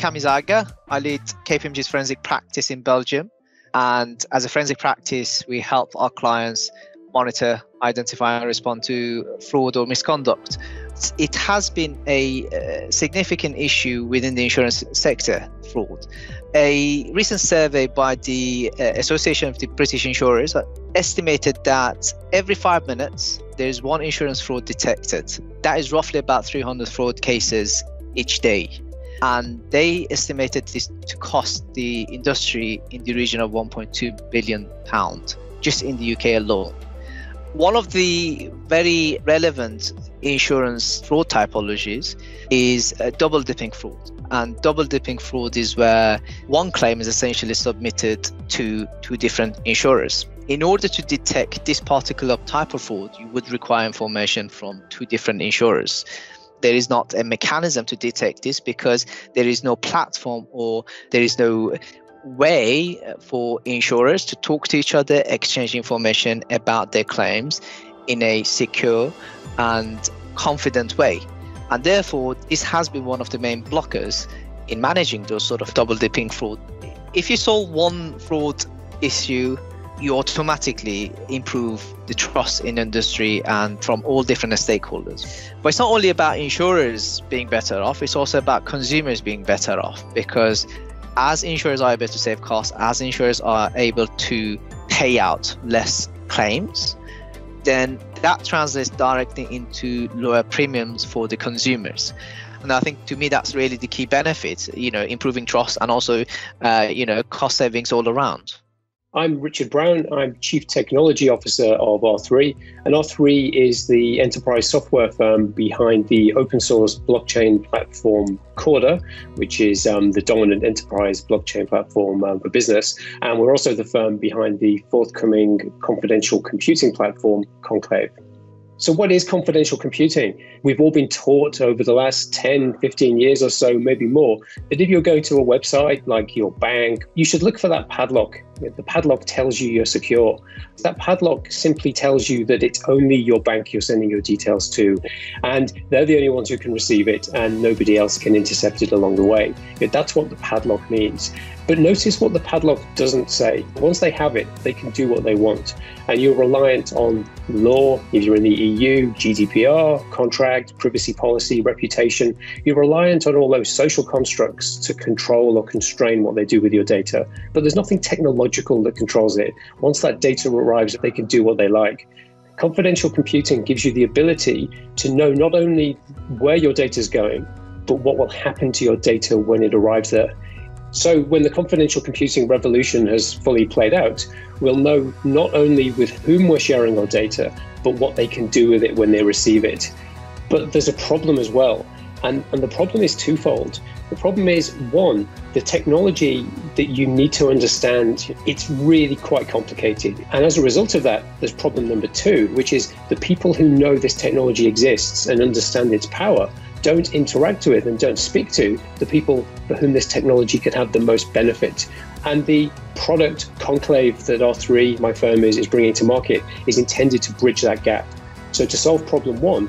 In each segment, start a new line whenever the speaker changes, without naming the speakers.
Kamizaga. I lead KPMG's forensic practice in Belgium. And as a forensic practice, we help our clients monitor, identify and respond to fraud or misconduct. It has been a significant issue within the insurance sector, fraud. A recent survey by the Association of the British Insurers estimated that every 5 minutes, there's one insurance fraud detected. That is roughly about 300 fraud cases each day. And they estimated this to cost the industry in the region of £1.2 billion, just in the UK alone. One of the very relevant insurance fraud typologies is double dipping fraud. And double dipping fraud is where one claim is essentially submitted to two different insurers. In order to detect this particular type of fraud, you would require information from two different insurers. There is not a mechanism to detect this because there is no platform or there is no way for insurers to talk to each other, exchange information about their claims in a secure and confident way. And therefore, this has been one of the main blockers in managing those sort of double dipping fraud. If you solve one fraud issue, you automatically improve the trust in industry and from all different stakeholders. But it's not only about insurers being better off, it's also about consumers being better off, because as insurers are able to save costs, as insurers are able to pay out less claims, then that translates directly into lower premiums for the consumers. And I think to me, that's really the key benefit, improving trust and also, cost savings all around.
I'm Richard Brown. I'm Chief Technology Officer of R3, and R3 is the enterprise software firm behind the open source blockchain platform Corda, which is the dominant enterprise blockchain platform for business. And we're also the firm behind the forthcoming confidential computing platform, Conclave. So what is confidential computing? We've all been taught over the last 10, 15 years or so, maybe more, that if you're going to a website like your bank, you should look for that padlock. The padlock tells you you're secure. That padlock simply tells you that it's only your bank you're sending your details to, and they're the only ones who can receive it, and nobody else can intercept it along the way. That's what the padlock means. But notice what the padlock doesn't say. Once they have it, they can do what they want. And you're reliant on law, if you're in the EU, GDPR, contract, privacy policy, reputation. You're reliant on all those social constructs to control or constrain what they do with your data. But there's nothing technological that controls it. Once that data arrives, they can do what they like. Confidential computing gives you the ability to know not only where your data is going, but what will happen to your data when it arrives there. So when the confidential computing revolution has fully played out, we'll know not only with whom we're sharing our data, but what they can do with it when they receive it. But there's a problem as well. And the problem is twofold. The problem is, one, the technology that you need to understand, it's really quite complicated. And as a result of that, there's problem number two, which is the people who know this technology exists and understand its power don't interact with and don't speak to the people for whom this technology could have the most benefit. And the product Conclave that R3, my firm, is bringing to market is intended to bridge that gap. So to solve problem one,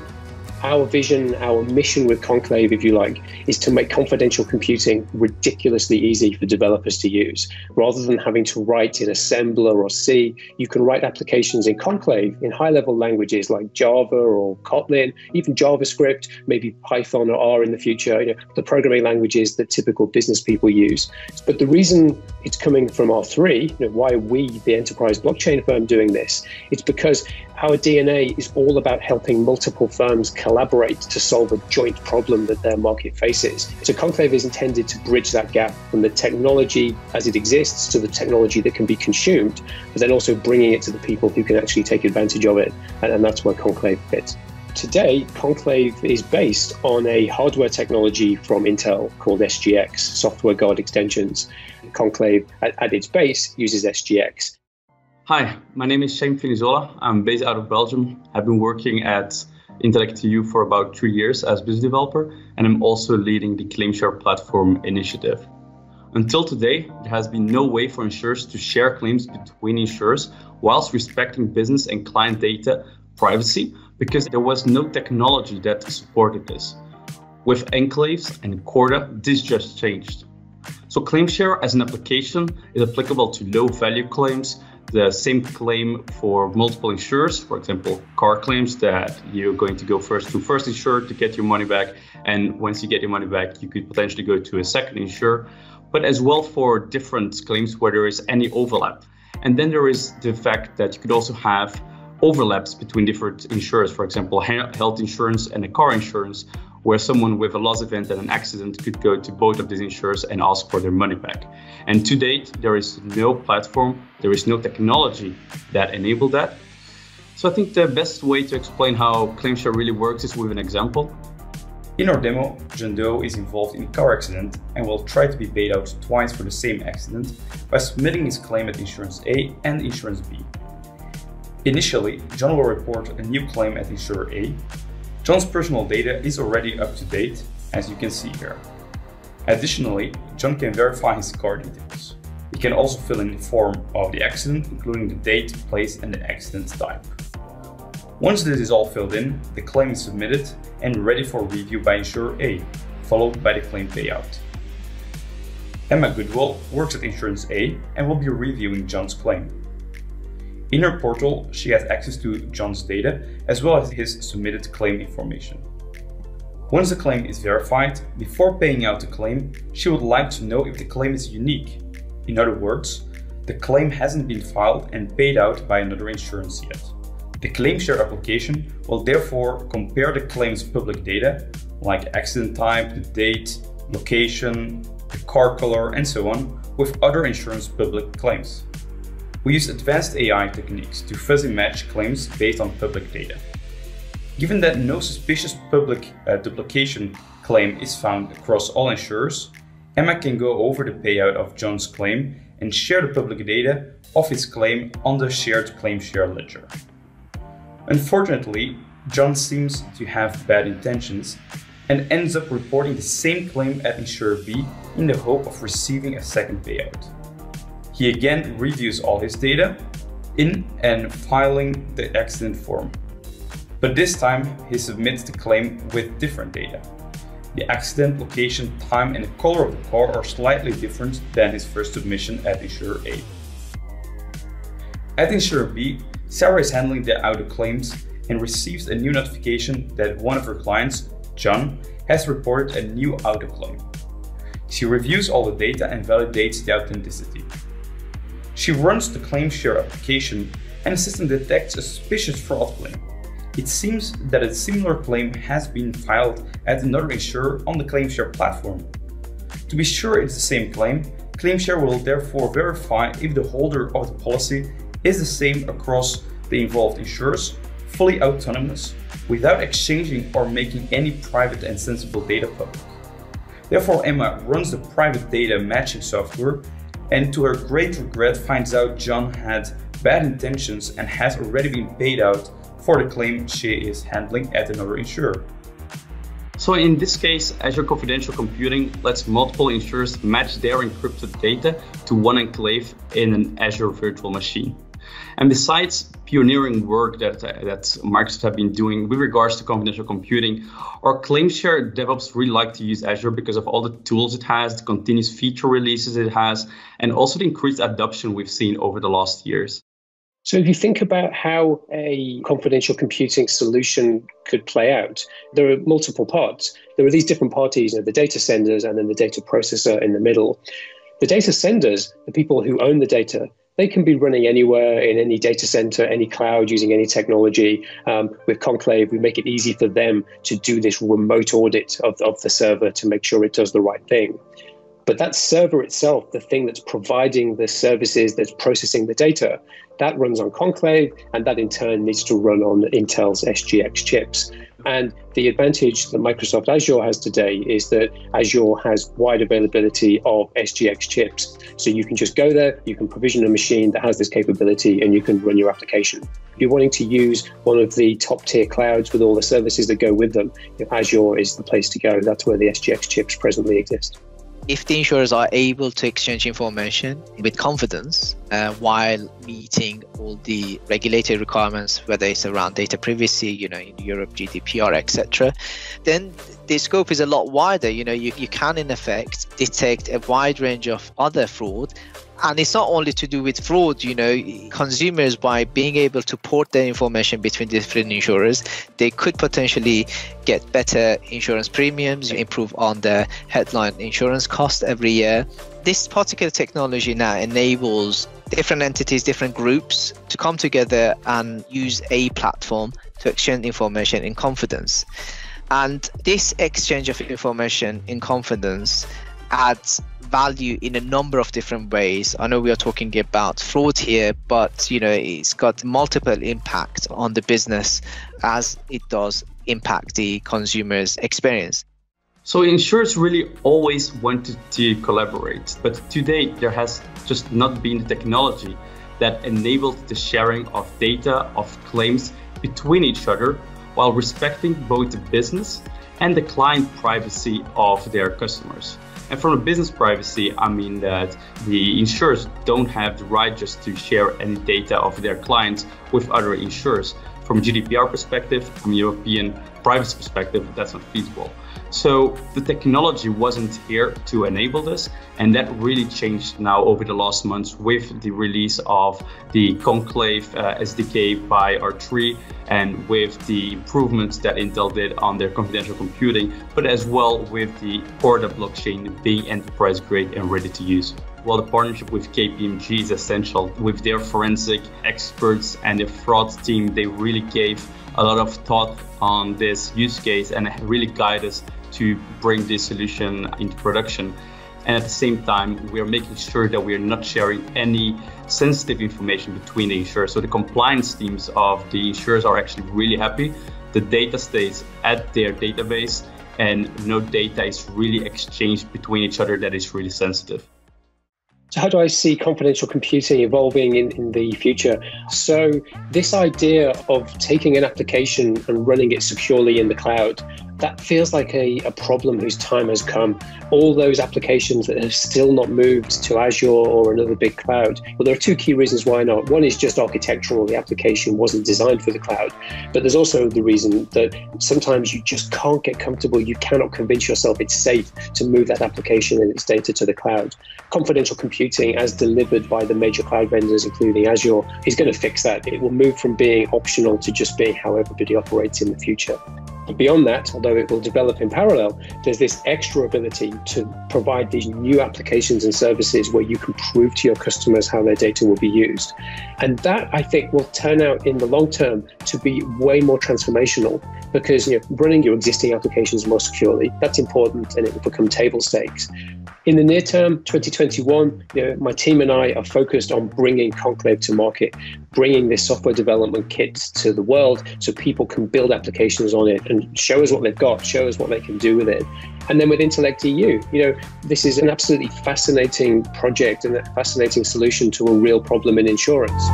our vision, our mission with Conclave, if you like, is to make confidential computing ridiculously easy for developers to use. Rather than having to write in assembler or C, you can write applications in Conclave in high-level languages like Java or Kotlin, even JavaScript, maybe Python or R in the future, the programming languages that typical business people use. But the reason it's coming from R3, why are we, the enterprise blockchain firm, doing this? It's because our DNA is all about helping multiple firms collaborate to solve a joint problem that their market faces. So Conclave is intended to bridge that gap from the technology as it exists to the technology that can be consumed, but then also bringing it to the people who can actually take advantage of it. And that's where Conclave fits. Today, Conclave is based on a hardware technology from Intel called SGX, Software Guard Extensions. Conclave, at its base, uses SGX.
Hi, my name is Shane Finizola. I'm based out of Belgium. I've been working at IntellectEU for about 3 years as business developer, and I'm also leading the ClaimShare platform initiative. Until today, there has been no way for insurers to share claims between insurers whilst respecting business and client data privacy, because there was no technology that supported this. With enclaves and Corda, this just changed. So ClaimShare as an application is applicable to low value claims, the same claim for multiple insurers, for example, car claims that you're going to go first to first insurer to get your money back. And once you get your money back, you could potentially go to a second insurer, but as well for different claims where there is any overlap. And then there is the fact that you could also have overlaps between different insurers, for example, health insurance and a car insurance, where someone with a loss event and an accident could go to both of these insurers and ask for their money back. And to date, there is no platform, there is no technology that enabled that. So I think the best way to explain how ClaimShare really works is with an example.
In our demo, John Doe is involved in a car accident and will try to be paid out twice for the same accident by submitting his claim at Insurance A and Insurance B. Initially, John will report a new claim at Insurer A. John's personal data is already up to date, as you can see here. Additionally, John can verify his car details. He can also fill in the form of the accident, including the date, place, and the accident type. Once this is all filled in, the claim is submitted and ready for review by Insurer A, followed by the claim payout. Emma Goodwell works at Insurance A and will be reviewing John's claim. In her portal, she has access to John's data as well as his submitted claim information. Once the claim is verified, before paying out the claim, she would like to know if the claim is unique. In other words, the claim hasn't been filed and paid out by another insurance yet. The ClaimShare application will therefore compare the claim's public data, like accident type, the date, location, the car color, and so on, with other insurance public claims. We use advanced AI techniques to fuzzy match claims based on public data. Given that no suspicious public duplication claim is found across all insurers, Emma can go over the payout of John's claim and share the public data of his claim on the shared ClaimShare ledger. Unfortunately, John seems to have bad intentions and ends up reporting the same claim at Insurer B in the hope of receiving a second payout. He again reviews all his data in and filing the accident form. But this time he submits the claim with different data. The accident, location, time, and the color of the car are slightly different than his first submission at Insurer A. At Insurer B, Sarah is handling the auto claims and receives a new notification that one of her clients, John, has reported a new auto claim. She reviews all the data and validates the authenticity. She runs the ClaimShare application and the system detects a suspicious fraud claim. It seems that a similar claim has been filed at another insurer on the ClaimShare platform. To be sure it's the same claim, ClaimShare will therefore verify if the holder of the policy is the same across the involved insurers, fully autonomous, without exchanging or making any private and sensible data public. Therefore, Emma runs the private data matching software and to her great regret finds out John had bad intentions and has already been paid out for the claim she is handling at another insurer.
So in this case, Azure Confidential Computing lets multiple insurers match their encrypted data to one enclave in an Azure virtual machine. And besides pioneering work that Microsoft have been doing with regards to confidential computing, our ClaimShare DevOps really like to use Azure because of all the tools it has, the continuous feature releases it has, and also the increased adoption we've seen over the last years.
So if you think about how a confidential computing solution could play out, there are multiple parts. There are these different parties, the data senders and then the data processor in the middle. The data senders, the people who own the data, they can be running anywhere in any data center, any cloud, using any technology. With Conclave, we make it easy for them to do this remote audit of the server to make sure it does the right thing. But that server itself, the thing that's providing the services, that's processing the data, that runs on Conclave, and that in turn needs to run on Intel's SGX chips. And the advantage that Microsoft Azure has today is that Azure has wide availability of SGX chips. So you can just go there, you can provision a machine that has this capability, and you can run your application. If you're wanting to use one of the top tier clouds with all the services that go with them, Azure is the place to go. That's where the SGX chips presently exist.
if the insurers are able to exchange information with confidence while meeting all the regulatory requirements, whether it's around data privacy, in Europe, GDPR, etc., then the scope is a lot wider. You can in effect detect a wide range of other fraud. And it's not only to do with fraud, consumers, by being able to port their information between different insurers, they could potentially get better insurance premiums, improve on the headline insurance cost every year. This particular technology now enables different entities, different groups to come together and use a platform to exchange information in confidence. And this exchange of information in confidence adds value in a number of different ways. I know we are talking about fraud here, but it's got multiple impacts on the business as it does impact the consumer's experience.
So insurers really always wanted to collaborate, but today there has just not been the technology that enabled the sharing of data, of claims between each other, while respecting both the business and the client privacy of their customers. And from a business privacy, I mean that the insurers don't have the right just to share any data of their clients with other insurers. From a GDPR perspective, from a European privacy perspective, that's not feasible. So the technology wasn't here to enable this, and that really changed now over the last months with the release of the Conclave SDK by R3 and with the improvements that Intel did on their confidential computing, but as well with the Corda blockchain being enterprise grade and ready to use. Well, the partnership with KPMG is essential. With their forensic experts and their fraud team, they really gave a lot of thought on this use case and really guide us to bring this solution into production. And at the same time, we are making sure that we are not sharing any sensitive information between the insurers. So the compliance teams of the insurers are actually really happy. The data stays at their database and no data is really exchanged between each other that is really sensitive.
So how do I see confidential computing evolving in the future? So this idea of taking an application and running it securely in the cloud, that feels like a problem whose time has come. All those applications that have still not moved to Azure or another big cloud. Well, there are two key reasons why not. One is just architectural. The application wasn't designed for the cloud. But there's also the reason that sometimes you just can't get comfortable. You cannot convince yourself it's safe to move that application and its data to the cloud. Confidential computing, as delivered by the major cloud vendors, including Azure, is going to fix that. It will move from being optional to just being how everybody operates in the future. But beyond that, although it will develop in parallel, there's this extra ability to provide these new applications and services where you can prove to your customers how their data will be used. And that, I think, will turn out in the long term to be way more transformational because running your existing applications more securely, that's important and it will become table stakes. In the near term, 2021, my team and I are focused on bringing Conclave to market, bringing this software development kit to the world so people can build applications on it and show us what they've got, show us what they can do with it. And then with IntellectEU, this is an absolutely fascinating project and a fascinating solution to a real problem in insurance.